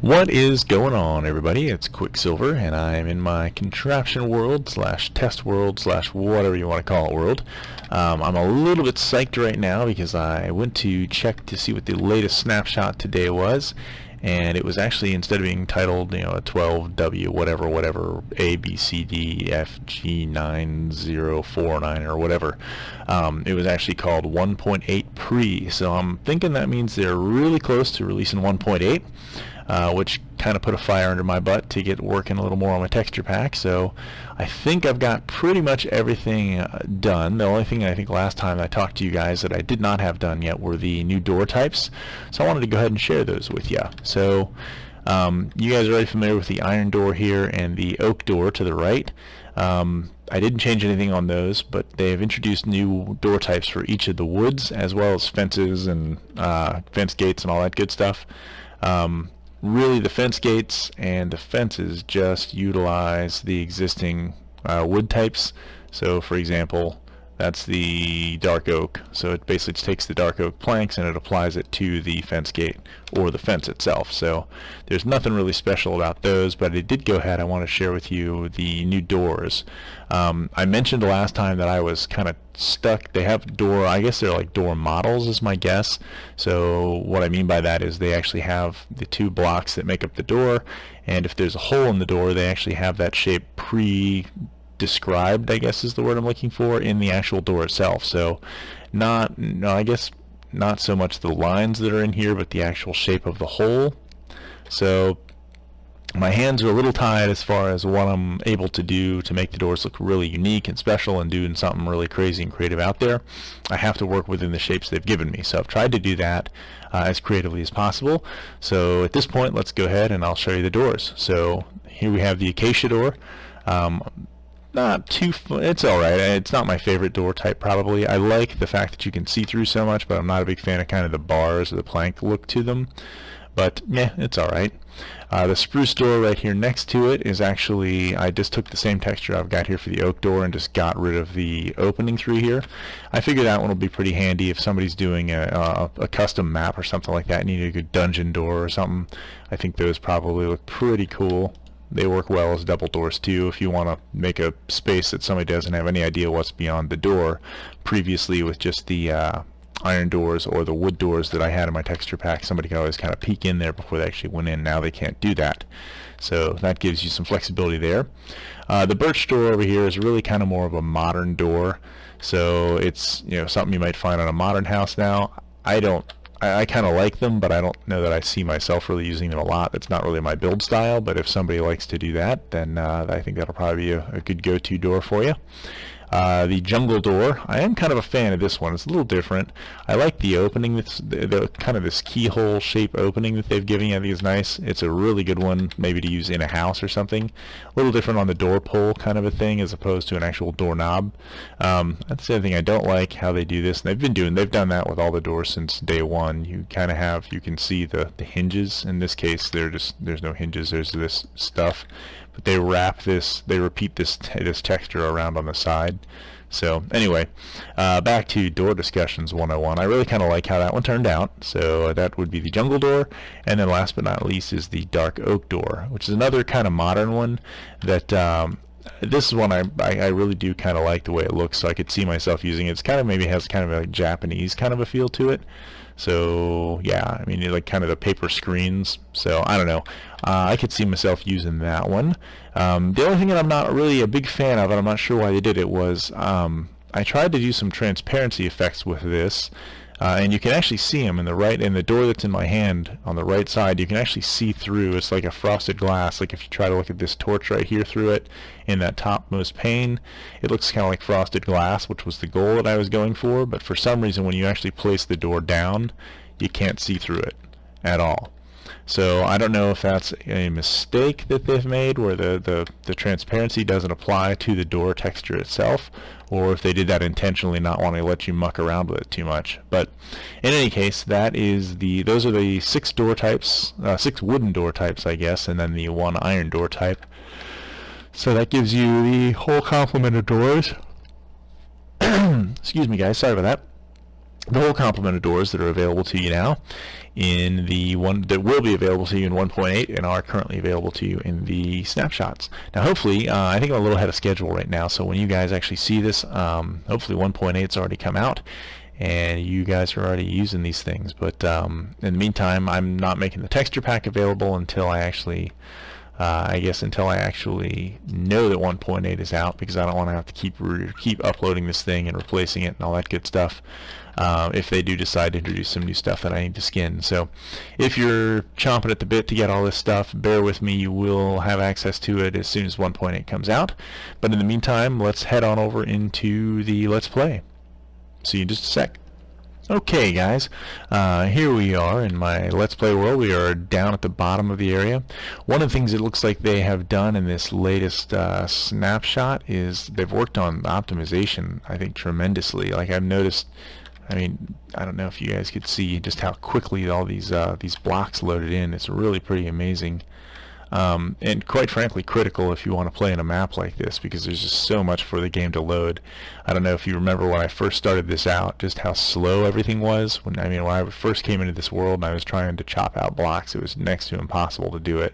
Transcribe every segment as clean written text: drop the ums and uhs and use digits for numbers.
What is going on, everybody? It's Quicksilver, and I'm in my contraption world slash test world slash whatever you want to call it world. I'm a little bit psyched right now because I went to check to see what the latest snapshot today was, and it was actually, instead of being titled, a 12W whatever A B C D F G 9049 or whatever, it was actually called 1.8 pre. So I'm thinking that means they're really close to releasing 1.8. Which kind of put a fire under my butt to get working a little more on my texture pack. So I think I've got pretty much everything done. The only thing I think last time I talked to you guys that I did not have done yet were the new door types. So I wanted to go ahead and share those with you. So you guys are already familiar with the iron door here and the oak door to the right. I didn't change anything on those, but they've introduced new door types for each of the woods, as well as fences and fence gates and all that good stuff. Really, the fence gates and the fences just utilize the existing wood types. So for example, that's the dark oak, so it basically just takes the dark oak planks and it applies it to the fence gate or the fence itself. So there's nothing really special about those, but I did go ahead, I want to share with you the new doors. I mentioned last time that I was kind of stuck. They have door, I guess they're like door models is my guess. So what I mean by that is they actually have the two blocks that make up the door, and if there's a hole in the door, they actually have that shape described, I guess is the word I'm looking for, in the actual door itself. So I guess not so much the lines that are in here, but the actual shape of the hole. So my hands are a little tied as far as what I'm able to do to make the doors look really unique and special and doing something really crazy and creative out there. I have to work within the shapes they've given me, so I've tried to do that as creatively as possible. So at this point, let's go ahead and I'll show you the doors. So here we have the acacia door. Not too it's alright. It's not my favorite door type probably. I like the fact that you can see through so much, but I'm not a big fan of kind of the bars or the plank look to them. But yeah, it's alright. The spruce door right here next to it is actually, I just took the same texture I've got here for the oak door and just got rid of the opening through here. I figure that one will be pretty handy if somebody's doing a custom map or something like that, need a good dungeon door or something. I think those probably look pretty cool. They work well as double doors too if you want to make a space that somebody doesn't have any idea what's beyond the door. Previously with just the iron doors or the wood doors that I had in my texture pack, somebody could always kind of peek in there before they actually went in. Now they can't do that. So that gives you some flexibility there. The birch door over here is really kind of more of a modern door. So it's something you might find on a modern house now. I kind of like them, but I don't know that I see myself really using them a lot. That's not really my build style, but if somebody likes to do that, then I think that'll probably be a good go-to door for you. The jungle door, I am kind of a fan of this one. It's a little different. I like the opening, the kind of this keyhole shape opening that they've given you. I think is nice. It's a really good one maybe to use in a house or something. A little different on the door pull kind of a thing as opposed to an actual doorknob. That's the other thing I don't like, how they do this. And they've done that with all the doors since day one. You kind of you can see the hinges. In this case, there's no hinges. There's this stuff. But they repeat this texture around on the side. So anyway, back to door discussions 101. I really kind of like how that one turned out. So that would be the jungle door, and then last but not least is the dark oak door, which is another kind of modern one that this is one I really do kind of like the way it looks, so I could see myself using it. It's kind of maybe has kind of a Japanese kind of a feel to it. So yeah, I mean, like kind of the paper screens. So I don't know. I could see myself using that one. The only thing that I'm not really a big fan of, and I'm not sure why they did it, was I tried to do some transparency effects with this. And you can actually see them in the door that's in my hand on the right side. You can actually see through. It's like a frosted glass. Like if you try to look at this torch right here through it in that topmost pane, it looks kind of like frosted glass, which was the goal that I was going for. But for some reason, when you actually place the door down, you can't see through it at all. So I don't know if that's a mistake that they've made where the transparency doesn't apply to the door texture itself, or if they did that intentionally, not wanting to let you muck around with it too much. But in any case, those are the 6 door types, 6 wooden door types, I guess, and then the 1 iron door type. So that gives you the whole complement of doors. Excuse me, guys, sorry about that. the whole complement of doors that are available to you now in the one that will be available to you in 1.8 and are currently available to you in the snapshots. Now hopefully, I think I'm a little ahead of schedule right now, so when you guys actually see this, hopefully 1.8's already come out and you guys are already using these things. But in the meantime, I'm not making the texture pack available until I actually I guess until I actually know that 1.8 is out, because I don't want to have to keep uploading this thing and replacing it and all that good stuff if they do decide to introduce some new stuff that I need to skin. So if you're chomping at the bit to get all this stuff, bear with me. You will have access to it as soon as 1.8 comes out. But in the meantime, let's head on over into the Let's Play. See you in just a sec. Okay guys, here we are in my Let's Play world. We are down at the bottom of the area. One of the things it looks like they have done in this latest snapshot is they've worked on optimization, I think, tremendously. Like I've noticed, I mean, I don't know if you guys could see just how quickly all these blocks loaded in. It's really pretty amazing. And quite frankly critical if you want to play in a map like this, because there's just so much for the game to load. I don't know if you remember when I first started this out, just how slow everything was. When I first came into this world and I was trying to chop out blocks, it was next to impossible to do it,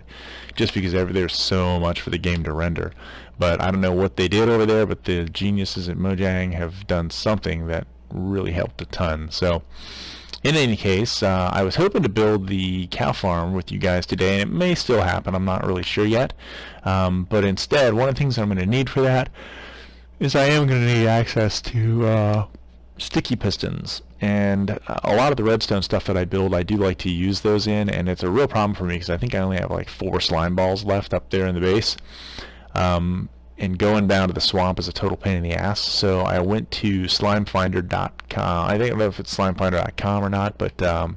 just because there's so much for the game to render. But I don't know what they did over there, but the geniuses at Mojang have done something that really helped a ton. So in any case, I was hoping to build the cow farm with you guys today, and it may still happen. I'm not really sure yet. But instead, one of the things I'm going to need for that is I am going to need access to sticky pistons. And a lot of the redstone stuff that I build, I do like to use those in, and it's a real problem for me because I think I only have like 4 slime balls left up there in the base. And going down to the swamp is a total pain in the ass. So I went to slimefinder.com. I don't know if it's slimefinder.com or not, but I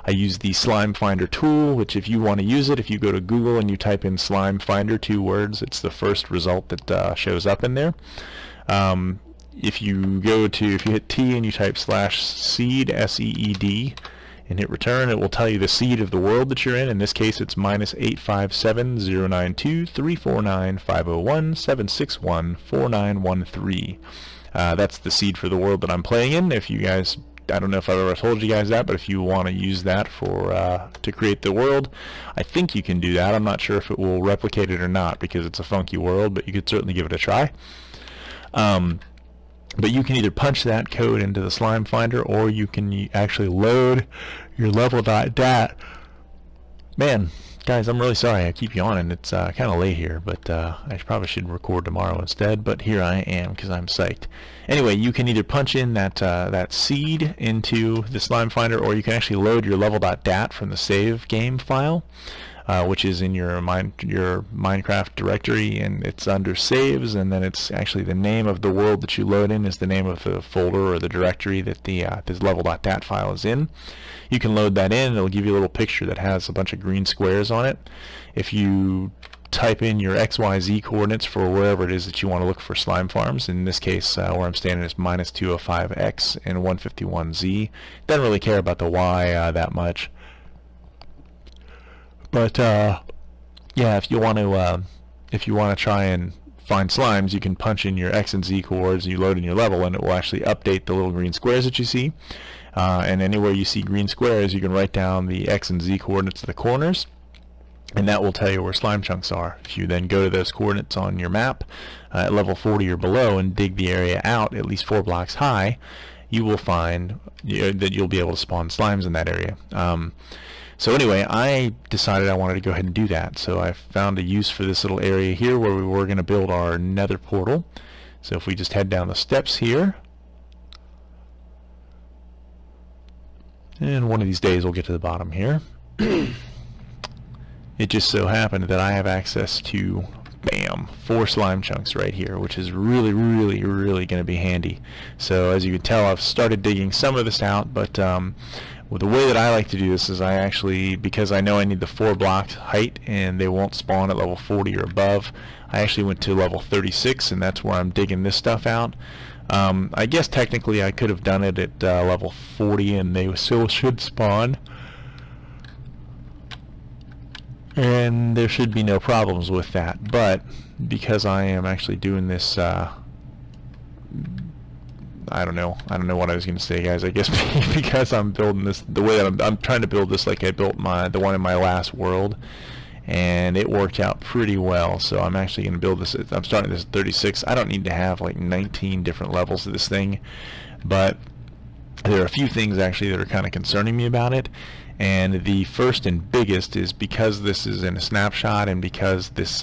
used the Slime Finder tool, which if you want to use it, if you go to Google and you type in Slime Finder, 2 words, it's the first result that shows up in there. If you hit T and you type /seed, S-E-E-D, and hit return, it will tell you the seed of the world that you're in. In this case, it's -857-092-349-501-761-4913. That's the seed for the world that I'm playing in. If you guys, I don't know if I've ever told you guys that, but if you want to use that to create the world, I think you can do that. I'm not sure if it will replicate it or not, because it's a funky world, but you could certainly give it a try. But you can either punch that code into the Slime Finder, or you can actually load your level.dat. Man, guys, I'm really sorry I keep yawning. It's kind of late here, but I probably should record tomorrow instead. But here I am because I'm psyched. Anyway, you can either punch in that seed into the Slime Finder, or you can actually load your level.dat from the save game file, which is in your Minecraft directory, and it's under saves, and then it's actually the name of the world that you load in is the name of the folder or the directory that this level.dat file is in. You can load that in, and it'll give you a little picture that has a bunch of green squares on it. If you type in your XYZ coordinates for wherever it is that you want to look for slime farms, in this case where I'm standing is -205X and 151Z. Doesn't really care about the Y that much. But yeah, if you want to try and find slimes, you can punch in your X and Z coordinates, you load in your level, and it will actually update the little green squares that you see. And anywhere you see green squares, you can write down the X and Z coordinates of the corners, and that will tell you where slime chunks are. If you then go to those coordinates on your map at level 40 or below and dig the area out at least 4 blocks high, you will find that you'll be able to spawn slimes in that area. So anyway, I decided I wanted to go ahead and do that. So I found a use for this little area here where we were going to build our nether portal. So if we just head down the steps here, and one of these days we'll get to the bottom here. It just so happened that I have access to, bam, 4 slime chunks right here, which is really going to be handy. So as you can tell, I've started digging some of this out, but well, the way that I like to do this is I actually, because I know I need the 4 blocks height and they won't spawn at level 40 or above, I actually went to level 36, and that's where I'm digging this stuff out. I guess technically I could have done it at level 40 and they still should spawn, and there should be no problems with that. But because I am actually doing this I don't know what I was going to say, guys. I guess because I'm building this the way that I'm trying to build this like I built the one in my last world, and it worked out pretty well. So I'm actually going to build this. I'm starting this at 36. I don't need to have like 19 different levels of this thing, but there are a few things actually that are kind of concerning me about it. And the first and biggest is because this is in a snapshot, and because this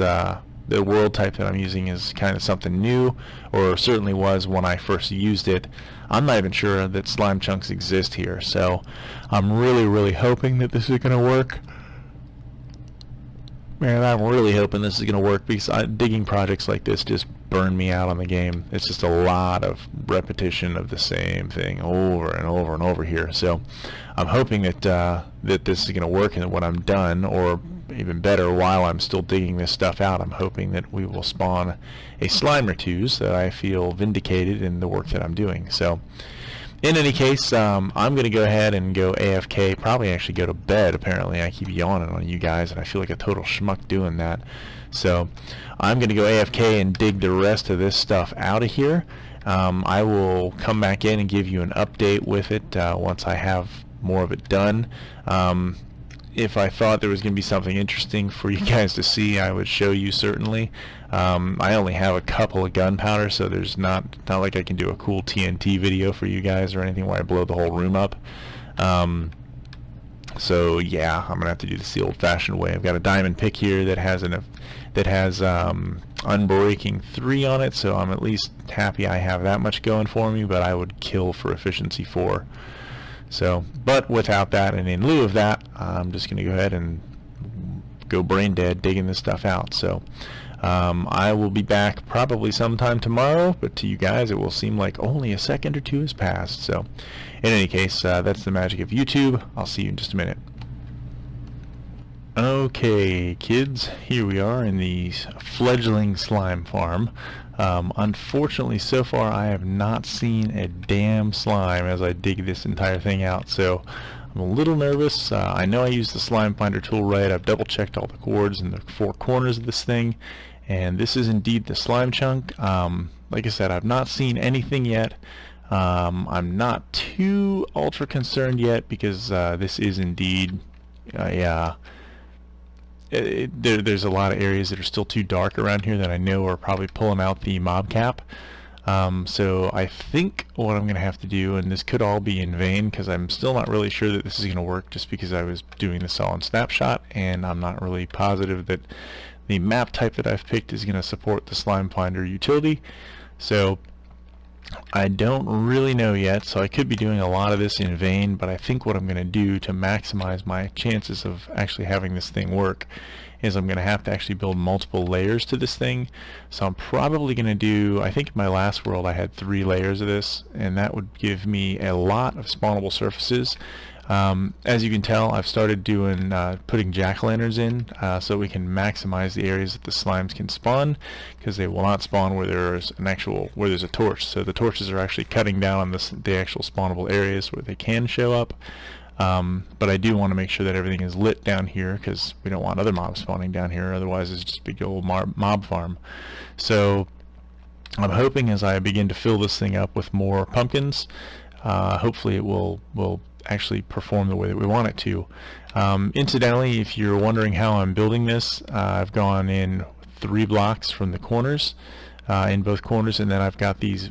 the world type that I'm using is kind of something new, or certainly was when I first used it. I'm not even sure that slime chunks exist here, so I'm really hoping that this is going to work. Man, I'm really hoping this is going to work, because digging projects like this just burn me out on the game. It's just a lot of repetition of the same thing over and over and over here. So I'm hoping that that this is going to work, and that when I'm done, or even better, while I'm still digging this stuff out, I'm hoping that we will spawn a slime or two, so that I feel vindicated in the work that I'm doing. So in any case, I'm going to go ahead and go AFK, probably actually go to bed. Apparently I keep yawning on you guys, and I feel like a total schmuck doing that. So I'm going to go AFK and dig the rest of this stuff out of here. I will come back in and give you an update with it once I have more of it done. If I thought there was going to be something interesting for you guys to see, I would show you, certainly. I only have a couple of gunpowder, so there's not like I can do a cool TNT video for you guys or anything where I blow the whole room up. So yeah, I'm gonna have to do this the old-fashioned way. I've got a diamond pick here that has unbreaking 3 on it, so I'm at least happy I have that much going for me, but I would kill for efficiency 4. So, but without that, and in lieu of that, I'm just going to go ahead and go brain dead digging this stuff out. So I will be back probably sometime tomorrow, but to you guys it will seem like only a second or two has passed. So in any case, that's the magic of YouTube. I'll see you in just a minute. Okay, kids, here we are in the fledgling slime farm. Unfortunately, so far I have not seen a damn slime as I dig this entire thing out, so I'm a little nervous. I know I used the slime finder tool right. I've double checked all the cords in the 4 corners of this thing, and this is indeed the slime chunk. Like I said, I've not seen anything yet. I'm not too ultra concerned yet, because this is indeed there's a lot of areas that are still too dark around here that I know are probably pulling out the mob cap. So I think what I'm going to have to do, and this could all be in vain, because I'm still not really sure that this is going to work, just because I was doing this all in snapshot, and I'm not really positive that the map type that I've picked is going to support the slime finder utility. So I don't really know yet, so I could be doing a lot of this in vain, but I think what I'm going to do to maximize my chances of actually having this thing work is I'm going to have to actually build multiple layers to this thing. So I'm probably going to do, I think in my last world I had 3 layers of this, and that would give me a lot of spawnable surfaces. As you can tell, I've started doing putting jack-o'-lanterns in so we can maximize the areas that the slimes can spawn, because they will not spawn where there's a torch. So the torches are actually cutting down on the actual spawnable areas where they can show up. But I do want to make sure that everything is lit down here, because we don't want other mobs spawning down here, otherwise it's just a big old mob farm. So I'm hoping as I begin to fill this thing up with more pumpkins, hopefully it will actually perform the way that we want it to. Incidentally, if you're wondering how I'm building this, I've gone in 3 blocks from the corners, in both corners, and then I've got these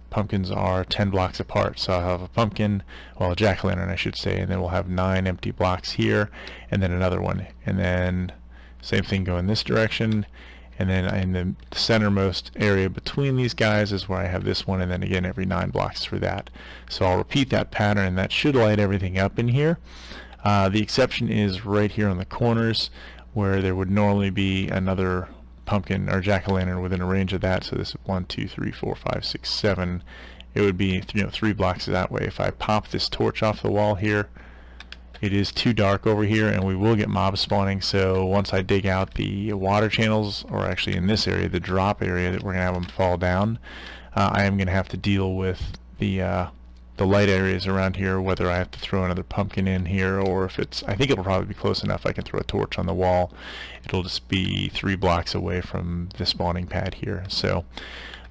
pumpkins are 10 blocks apart. So I'll have a pumpkin, well, a jack-o'-lantern I should say, and then we'll have 9 empty blocks here, and then another one, and then same thing go in this direction, and then in the centermost area between these guys is where I have this one, and then again every 9 blocks for that. So I'll repeat that pattern, and that should light everything up in here. The exception is right here on the corners, where there would normally be another pumpkin or jack-o'-lantern within a range of that. So this is 1, 2, 3, 4, 5, 6, 7. It would be 3 blocks that way. If I pop this torch off the wall here, it is too dark over here, and we will get mobs spawning. So once I dig out the water channels, or actually in this area, the drop area that we're going to have them fall down, I am going to have to deal with the light areas around here, whether I have to throw another pumpkin in here, or if it's, I think it'll probably be close enough I can throw a torch on the wall. It'll just be 3 blocks away from the spawning pad here. So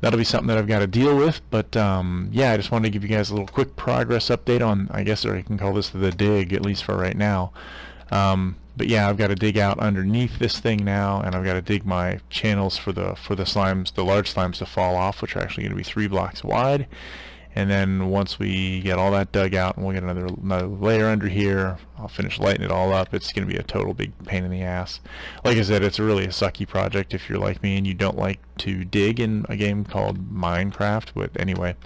that'll be something that I've got to deal with. But yeah, I just wanted to give you guys a little quick progress update on, I guess, or you can call this the dig, at least for right now. But yeah, I've got to dig out underneath this thing now, and I've got to dig my channels for the slimes, the large slimes, to fall off, which are actually going to be 3 blocks wide. And then once we get all that dug out and we'll get another layer under here, I'll finish lighting it all up. It's going to be a total big pain in the ass. Like I said, it's really a sucky project if you're like me and you don't like to dig in a game called Minecraft. But anyway,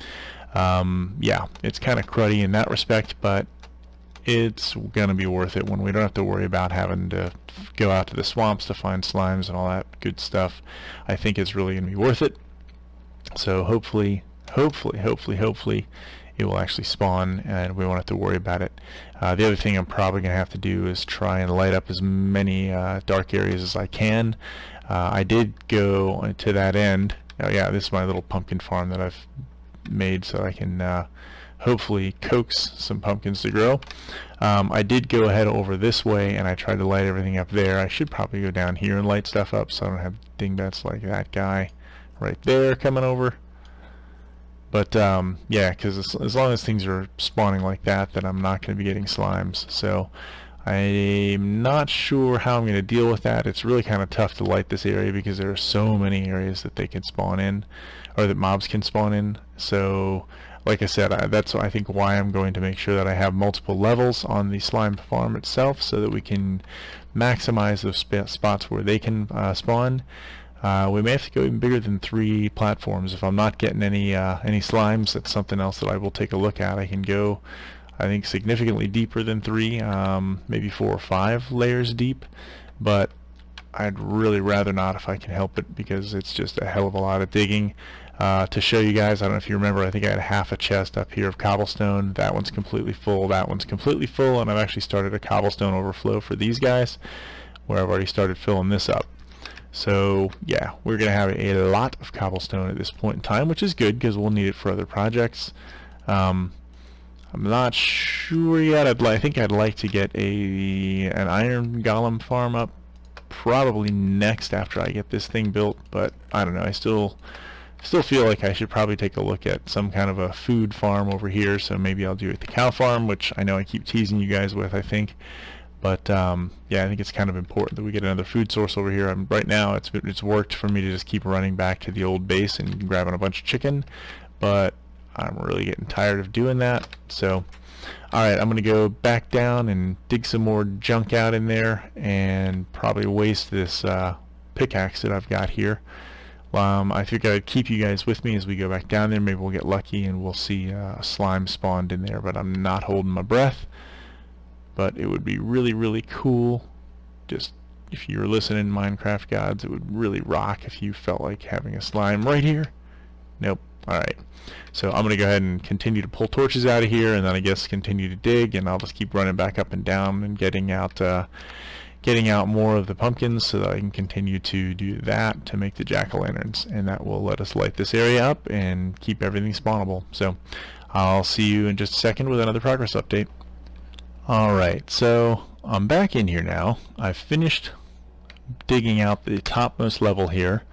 yeah, it's kind of cruddy in that respect, but it's going to be worth it when we don't have to worry about having to go out to the swamps to find slimes and all that good stuff. I think it's really going to be worth it. So hopefully it will actually spawn and we won't have to worry about it. The other thing I'm probably going to have to do is try and light up as many dark areas as I can. I did go to that end. Oh yeah, this is my little pumpkin farm that I've made so I can hopefully coax some pumpkins to grow. I did go ahead over this way and I tried to light everything up there. I should probably go down here and light stuff up so I don't have dingbats like that guy right there coming over. But yeah, because as long as things are spawning like that, then I'm not going to be getting slimes. So I'm not sure how I'm going to deal with that. It's really kind of tough to light this area because there are so many areas that they can spawn in, or that mobs can spawn in. So like I said, that's I think why I'm going to make sure that I have multiple levels on the slime farm itself, so that we can maximize those spots where they can spawn. We may have to go even bigger than 3 platforms. If I'm not getting any slimes, that's something else that I will take a look at. I can go, I think, significantly deeper than 3, maybe 4 or 5 layers deep, but I'd really rather not if I can help it, because it's just a hell of a lot of digging. To show you guys, I don't know if you remember, I think I had half a chest up here of cobblestone. That one's completely full, that one's completely full, and I've actually started a cobblestone overflow for these guys, where I've already started filling this up. So yeah, we're going to have a lot of cobblestone at this point in time, which is good because we'll need it for other projects. I'm not sure yet. I think I'd like to get an iron golem farm up probably next after I get this thing built, but I don't know. I still feel like I should probably take a look at some kind of a food farm over here. So maybe I'll do it the cow farm, which I know I keep teasing you guys with, I think. But yeah, I think it's kind of important that we get another food source over here. Right now, it's worked for me to just keep running back to the old base and grabbing a bunch of chicken, but I'm really getting tired of doing that. So, alright, I'm going to go back down and dig some more junk out in there and probably waste this pickaxe that I've got here. I think I'd keep you guys with me as we go back down there. Maybe we'll get lucky and we'll see a slime spawned in there, but I'm not holding my breath. But it would be really, really cool. Just if you were listening, Minecraft gods, it would really rock if you felt like having a slime right here. Nope. Alright. So I'm going to go ahead and continue to pull torches out of here, and then I guess continue to dig, and I'll just keep running back up and down and getting out more of the pumpkins so that I can continue to do that to make the jack-o'-lanterns, and that will let us light this area up and keep everything spawnable. So I'll see you in just a second with another progress update. Alright, so I'm back in here now. I've finished digging out the topmost level here,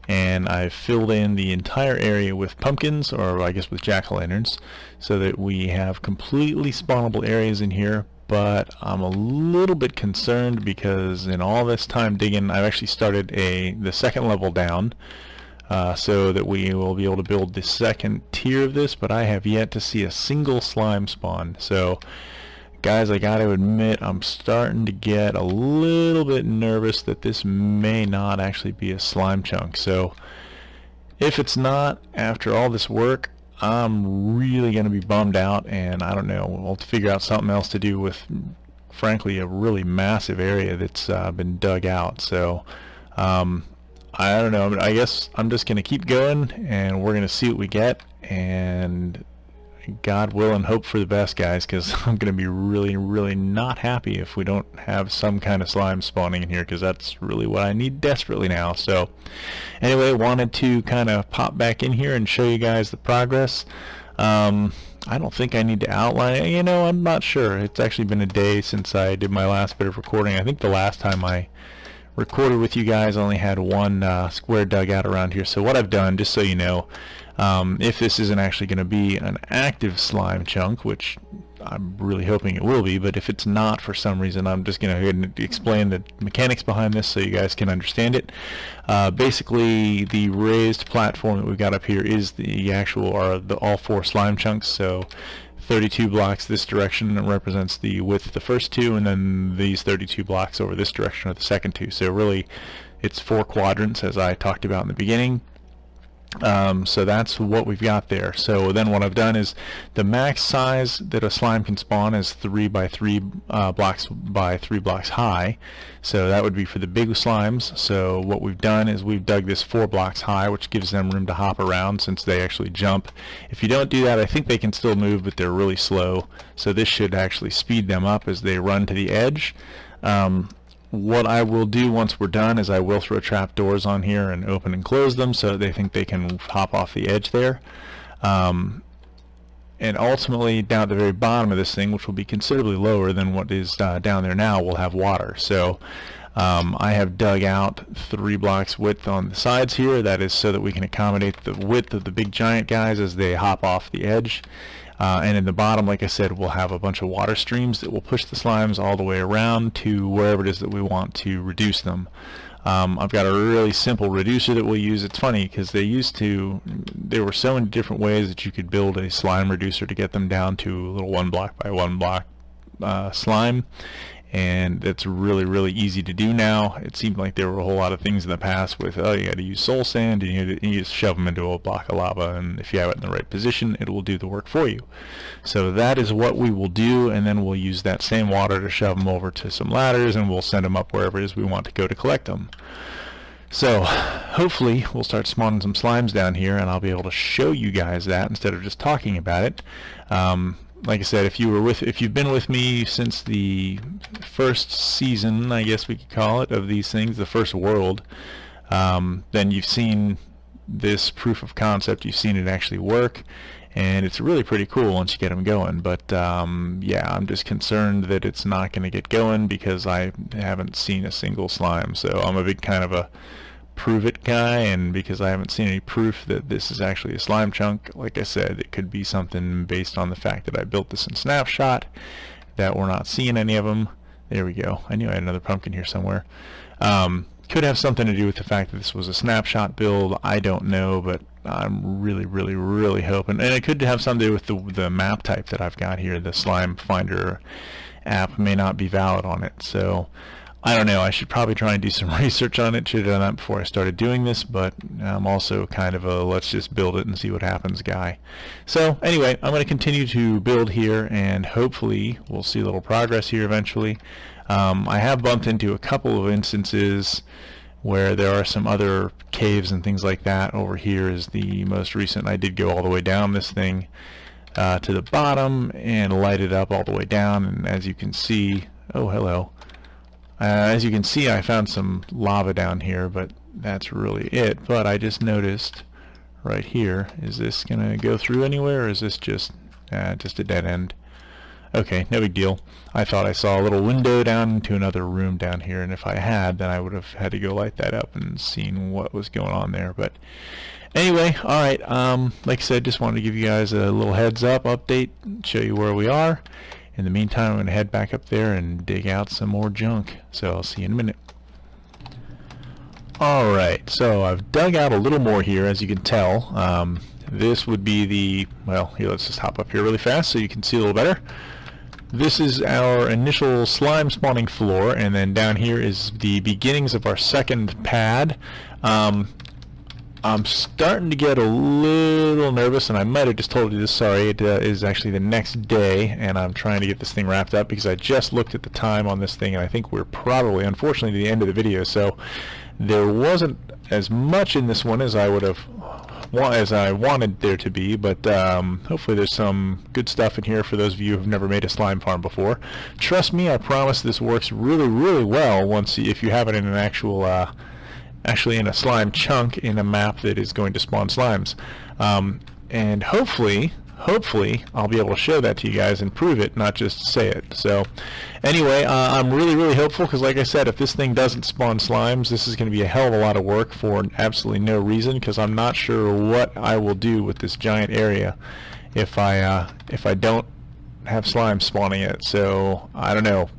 and I've filled in the entire area with pumpkins, or I guess with jack-o'-lanterns, so that we have completely spawnable areas in here. But I'm a little bit concerned because in all this time digging, I've actually started the second level down, so that we will be able to build the second tier of this, but I have yet to see a single slime spawn. So guys, I gotta admit, I'm starting to get a little bit nervous that this may not actually be a slime chunk. So if it's not, after all this work, I'm really going to be bummed out, and I don't know, we'll have to figure out something else to do with, frankly, a really massive area that's been dug out. So I don't know, I guess I'm just going to keep going, and we're going to see what we get, and God willing, hope for the best, guys, because I'm going to be really, really not happy if we don't have some kind of slime spawning in here, because that's really what I need desperately now. So anyway, wanted to kind of pop back in here and show you guys the progress. I don't think I need to outline it. You know, I'm not sure. It's actually been a day since I did my last bit of recording. I think the last time I recorded with you guys. I only had one square dug out around here. So what I've done, just so you know, if this isn't actually going to be an active slime chunk, which I'm really hoping it will be, but if it's not for some reason, I'm just going to go ahead and explain the mechanics behind this so you guys can understand it. Basically, the raised platform that we've got up here is the actual, or the all 4 slime chunks. So 32 blocks this direction represents the width of the first 2, and then these 32 blocks over this direction are the second 2. So really, it's 4 quadrants, as I talked about in the beginning. So that's what we've got there. So then what I've done is the max size that a slime can spawn is 3 by 3 blocks by 3 blocks high. So that would be for the big slimes. So what we've done is we've dug this 4 blocks high, which gives them room to hop around since they actually jump. If you don't do that, I think they can still move, but they're really slow. So this should actually speed them up as they run to the edge. What I will do once we're done is I will throw trap doors on here and open and close them so they think they can hop off the edge there. And ultimately down at the very bottom of this thing, which will be considerably lower than what is down there now, we'll have water. So I have dug out 3 blocks width on the sides here. That is so that we can accommodate the width of the big giant guys as they hop off the edge. And in the bottom, like I said, we'll have a bunch of water streams that will push the slimes all the way around to wherever it is that we want to reduce them. I've got a really simple reducer that we'll use. It's funny because there were so many different ways that you could build a slime reducer to get them down to a little 1 block by 1 block slime. And it's really, really easy to do now. It seemed like there were a whole lot of things in the past with, oh, you got to use soul sand, and you just shove them into a block of lava, and if you have it in the right position, it will do the work for you. So that is what we will do, and then we'll use that same water to shove them over to some ladders, and we'll send them up wherever it is we want to go to collect them. So hopefully we'll start spawning some slimes down here, and I'll be able to show you guys that instead of just talking about it. Like I said, if you've been with me since the first season, I guess we could call it, of these things, the first world, then you've seen this proof of concept. You've seen it actually work, and it's really pretty cool once you get them going. But yeah, I'm just concerned that it's not going to get going because I haven't seen a single slime. So I'm a big kind of a prove it guy, and because I haven't seen any proof that this is actually a slime chunk, like I said, it could be something based on the fact that I built this in snapshot, that we're not seeing any of them. There we go. I knew I had another pumpkin here somewhere. Could have something to do with the fact that this was a snapshot build. I don't know, but I'm really, really, really hoping. And it could have something to do with the map type that I've got here. The Slime Finder app may not be valid on it. So I don't know. I should probably try and do some research on it. Should have done that before I started doing this, but I'm also kind of a let's just build it and see what happens guy. So anyway, I'm going to continue to build here, and hopefully we'll see a little progress here eventually. I have bumped into a couple of instances where there are some other caves and things like that. Over here is the most recent. I did go all the way down this thing to the bottom and light it up all the way down, and as you can see, oh hello. As you can see, I found some lava down here, but that's really it. But I just noticed right here, is this going to go through anywhere, or is this just a dead end? Okay, no big deal. I thought I saw a little window down into another room down here, and if I had, then I would have had to go light that up and seen what was going on there. But anyway, alright, like I said, just wanted to give you guys a little heads up, update, show you where we are. In the meantime, I'm going to head back up there and dig out some more junk. So I'll see you in a minute. Alright, so I've dug out a little more here, as you can tell. This would be the, well, here, let's just hop up here really fast so you can see a little better. This is our initial slime spawning floor, and then down here is the beginnings of our second pad. I'm starting to get a little nervous, and I might have just told you this, sorry, it is actually the next day, and I'm trying to get this thing wrapped up because I just looked at the time on this thing, and I think we're probably, unfortunately, at the end of the video, so there wasn't as much in this one as I would have, as I wanted there to be, but hopefully there's some good stuff in here for those of you who've never made a slime farm before. Trust me, I promise this works really, really well once if you have it in an actually in a slime chunk in a map that is going to spawn slimes. And hopefully hopefully I'll be able to show that to you guys and prove it, not just say it. So anyway, I'm really hopeful, because like I said, if this thing doesn't spawn slimes, this is going to be a hell of a lot of work for absolutely no reason, because I'm not sure what I will do with this giant area if I don't have slimes spawning it. So I don't know.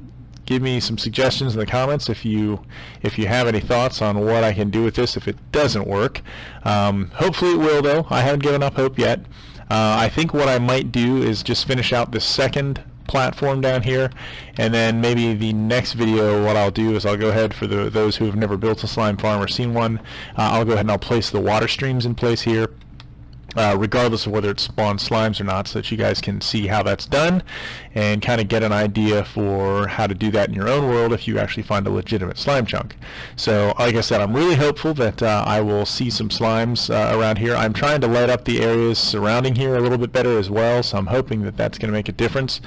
Give me some suggestions in the comments if you have any thoughts on what I can do with this if it doesn't work. Hopefully it will, though. I haven't given up hope yet. I think what I might do is just finish out this second platform down here, and then maybe the next video what I'll do is I'll go ahead, for those who have never built a slime farm or seen one, I'll go ahead and I'll place the water streams in place here, regardless of whether it spawns slimes or not, so that you guys can see how that's done and kind of get an idea for how to do that in your own world if you actually find a legitimate slime chunk. So like I said, I'm really hopeful that I will see some slimes around here. I'm trying to light up the areas surrounding here a little bit better as well, so I'm hoping that that's going to make a difference.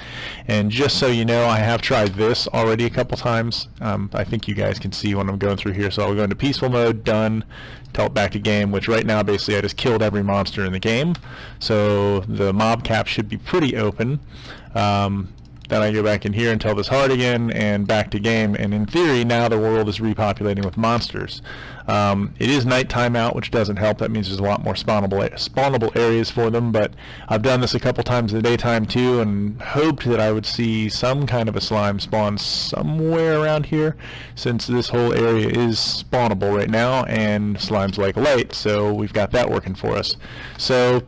And just so you know, I have tried this already a couple times. I think you guys can see when I'm going through here. So I'll go into peaceful mode, done, tell it back to game, which right now basically I just killed every monster in the game, so the mob cap should be pretty open. Then I go back in here and tell this hard again, and back to game, and in theory now the world is repopulating with monsters. It is nighttime out, which doesn't help. That means there's a lot more spawnable areas for them, but I've done this a couple times in the daytime too, and hoped that I would see some kind of a slime spawn somewhere around here, since this whole area is spawnable right now, and slimes like light, so we've got that working for us. So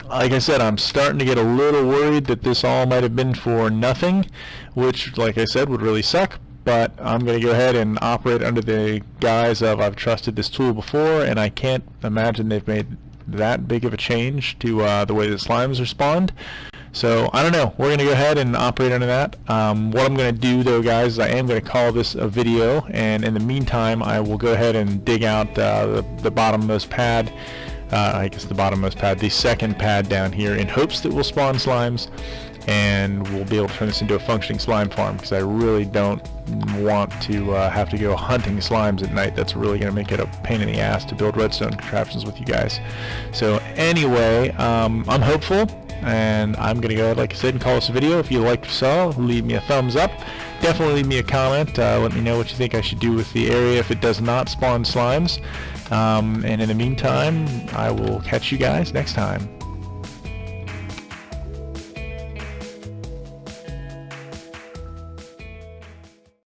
like I said, I'm starting to get a little worried that this all might have been for nothing, which, like I said, would really suck. But I'm going to go ahead and operate under the guise of I've trusted this tool before, and I can't imagine they've made that big of a change to the way the slimes are spawned. So I don't know. We're going to go ahead and operate under that. What I'm going to do, though, guys, is I am going to call this a video, and in the meantime, I will go ahead and dig out the bottommost pad. I guess the bottommost pad, the second pad down here, in hopes that we'll spawn slimes, and we'll be able to turn this into a functioning slime farm, because I really don't want to have to go hunting slimes at night. That's really going to make it a pain in the ass to build redstone contraptions with you guys. So anyway, I'm hopeful, and I'm going to go ahead, like I said, and call this a video. If you liked what you saw, leave me a thumbs up. Definitely leave me a comment. Let me know what you think I should do with the area if it does not spawn slimes. And in the meantime, I will catch you guys next time.